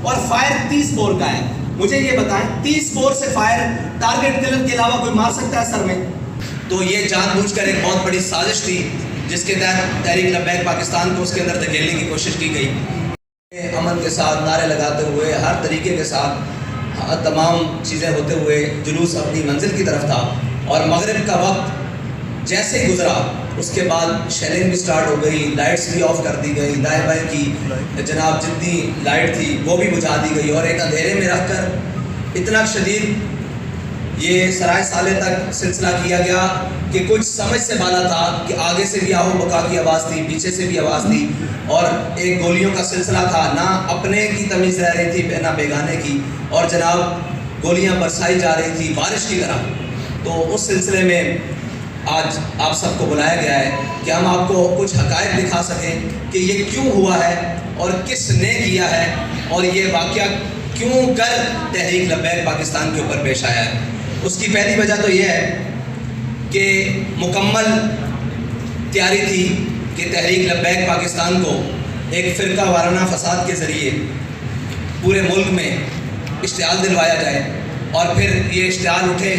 اور fire 30 bore کا ہے. مجھے یہ بتائیں 30 بور سے فائر ٹارگٹ کلر کے علاوہ کوئی مار سکتا ہے سر میں؟ تو یہ جان بوجھ کر ایک بہت بڑی سازش تھی جس کے تحت تحریک لبیک پاکستان کو اس کے اندر دھکیلنے کی کوشش کی گئی. امن کے ساتھ نعرے لگاتے ہوئے ہر طریقے کے ساتھ تمام چیزیں ہوتے ہوئے جلوس اپنی منزل کی طرف تھا. اور مغرب کا وقت جیسے ہی گزرا اس کے بعد شیلنگ بھی سٹارٹ ہو گئی, لائٹس بھی آف کر دی گئی, دائیں بائیں کی جناب جتنی لائٹ تھی وہ بھی بجھا دی گئی, اور ایک اندھیرے میں رکھ کر اتنا شدید یہ سرائے سالے تک سلسلہ کیا گیا کہ کچھ سمجھ سے بالا تھا کہ آگے سے بھی آہو بکا کی آواز تھی, پیچھے سے بھی آواز تھی, اور ایک گولیوں کا سلسلہ تھا. نہ اپنے کی تمیز رہ رہی تھی نہ بیگانے کی, اور جناب گولیاں برسائی جا رہی تھی بارش کی طرح. تو اس سلسلے میں آج آپ سب کو بلایا گیا ہے کہ ہم آپ کو کچھ حقائق دکھا سکیں کہ یہ کیوں ہوا ہے اور کس نے کیا ہے, اور یہ واقعہ کیوں کر تحریک لبیک پاکستان کے اوپر پیش آیا ہے. اس کی پہلی وجہ تو یہ ہے کہ مکمل تیاری تھی کہ تحریک لبیک پاکستان کو ایک فرقہ وارانہ فساد کے ذریعے پورے ملک میں اشتعال دلوایا جائے, اور پھر یہ اشتعال اٹھے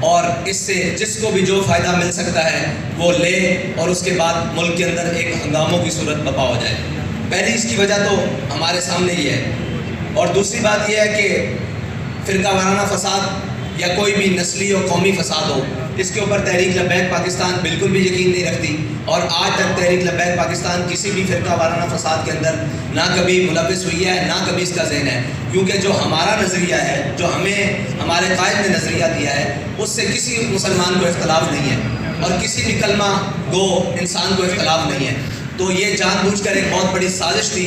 اور اس سے جس کو بھی جو فائدہ مل سکتا ہے وہ لے, اور اس کے بعد ملک کے اندر ایک ہنگاموں کی صورت برپا ہو جائے. پہلی اس کی وجہ تو ہمارے سامنے ہی ہے. اور دوسری بات یہ ہے کہ فرقہ وارانہ فساد یا کوئی بھی نسلی اور قومی فساد ہو, اس کے اوپر تحریک لبیک پاکستان بالکل بھی یقین نہیں رکھتی, اور آج تک تحریک لبیک پاکستان کسی بھی فرقہ وارانہ فساد کے اندر نہ کبھی ملوث ہوئی ہے نہ کبھی اس کا ذہن ہے. کیونکہ جو ہمارا نظریہ ہے, جو ہمیں ہمارے قائد نے نظریہ دیا ہے, اس سے کسی مسلمان کو اختلاف نہیں ہے, اور کسی بھی کلمہ گو انسان کو اختلاف نہیں ہے. تو یہ جان بوجھ کر ایک بہت بڑی سازش تھی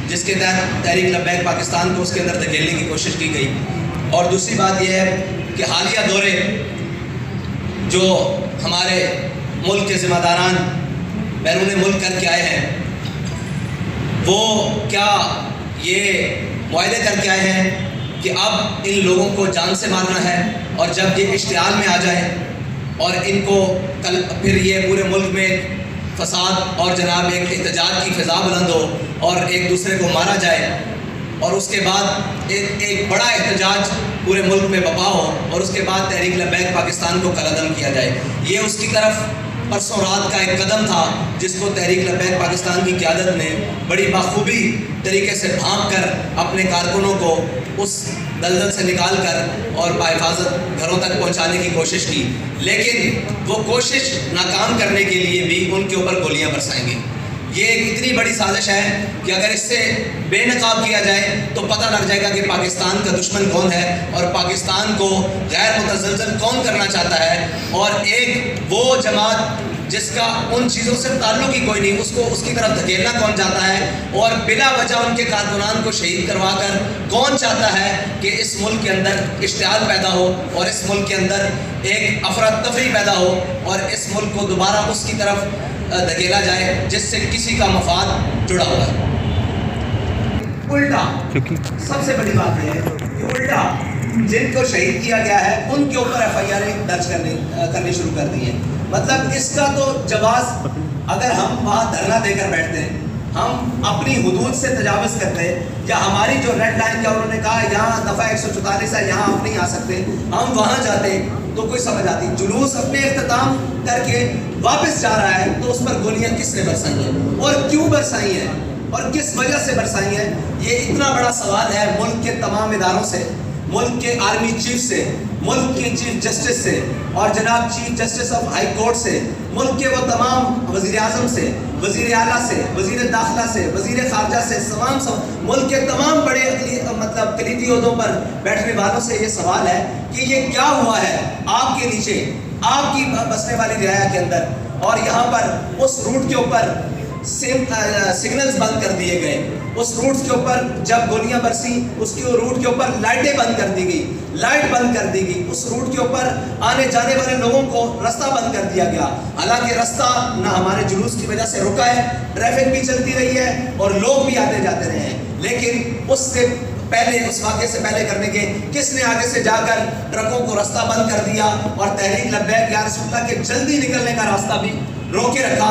جس کے تحت تحریک لبیک پاکستان کو اس کے اندر دھکیلنے کی کوشش کی گئی. اور دوسری بات یہ ہے کہ حالیہ دورے جو ہمارے ملک کے ذمہ داران بیرون ملک کر کے آئے ہیں, وہ کیا یہ معاہدے کر کے آئے ہیں کہ اب ان لوگوں کو جان سے مارنا ہے, اور جب یہ اشتعال میں آ جائیں اور ان کو کل پھر یہ پورے ملک میں فساد اور جناب ایک احتجاج کی فضا بلند ہو اور ایک دوسرے کو مارا جائے, اور اس کے بعد ایک بڑا احتجاج پورے ملک میں برپا ہو, اور اس کے بعد تحریک لبیک پاکستان کو کالعدم کیا جائے. یہ اس کی طرف پرسوں رات کا ایک قدم تھا جس کو تحریک لبیک پاکستان کی قیادت نے بڑی بخوبی طریقے سے بھانپ کر اپنے کارکنوں کو اس دلدل سے نکال کر اور بحفاظت گھروں تک پہنچانے کی کوشش کی. لیکن وہ کوشش ناکام کرنے کے لیے بھی ان کے اوپر گولیاں برسائیں گی. یہ ایک اتنی بڑی سازش ہے کہ اگر اس سے بے نقاب کیا جائے تو پتہ لگ جائے گا کہ پاکستان کا دشمن کون ہے, اور پاکستان کو غیر متزلزل کون کرنا چاہتا ہے, اور ایک وہ جماعت جس کا ان چیزوں سے تعلق ہی کوئی نہیں, اس کو اس کی طرف دھکیلنا کون چاہتا ہے, اور بلا وجہ ان کے کارکنان کو شہید کروا کر کون چاہتا ہے کہ اس ملک کے اندر اشتعال پیدا ہو, اور اس ملک کے اندر ایک افراتفری پیدا ہو, اور اس ملک کو دوبارہ اس کی طرف دھکیلا جائے جس سے کسی کا مفاد جڑا ہوا ہے. الٹا سب سے بڑی بات یہ ہے کہ الٹا جن کو شہید کیا گیا ہے ان کے اوپر ایف آئی آر درج کرنی شروع کر دی ہے. مطلب اس کا تو جواز, اگر ہم وہاں دھرنا دے کر بیٹھتے ہیں, ہم اپنی حدود سے تجاوز کرتے ہیں, یا ہماری جو ریڈ لائن کیا انہوں نے کہا یہاں دفعہ 144 ہے یہاں آپ نہیں آ سکتے, ہم وہاں جاتے تو کوئی سمجھ آتی. جلوس اپنے اختتام کر کے واپس جا رہا ہے تو اس پر گولیاں کس نے برسائی ہیں اور کیوں برسائی ہیں اور کس وجہ سے برسائی ہیں, یہ اتنا بڑا سوال ہے ملک کے تمام اداروں سے, ملک کے آرمی چیف سے, ملک کے چیف جسٹس سے, اور جناب chief justice of high court سے, ملک کے وہ تمام وزیر اعظم سے, وزیر اعلیٰ سے, وزیر داخلہ سے, وزیر خارجہ سے, ملک کے تمام بڑے مطلب کلیدی عہدوں پر بیٹھنے والوں سے یہ سوال ہے کہ یہ کیا ہوا ہے آپ کے نیچے, آپ کی بسنے والی رعایا کے اندر, اور یہاں پر اس روٹ کے اوپر سگنلز بند کر دیے گئے, اس روٹ کے اوپر جب گولیاں برسی اس کی روٹ کے اوپر لائٹیں بند کر دی گئی, لائٹ بند کر دی گئی, اس روٹ کے اوپر آنے جانے والے لوگوں کو رستہ بند کر دیا گیا. حالانکہ رستہ نہ ہمارے جلوس کی وجہ سے رکا ہے, ٹریفک بھی چلتی رہی ہے اور لوگ بھی آتے جاتے رہے ہیں, لیکن اس سے پہلے, اس واقعے سے پہلے کرنے کے کس نے آگے سے جا کر ٹرکوں کو رستہ بند کر دیا اور تحریک لبیک یا رسول اللہ کے جلدی نکلنے کا راستہ بھی روکے رکھا,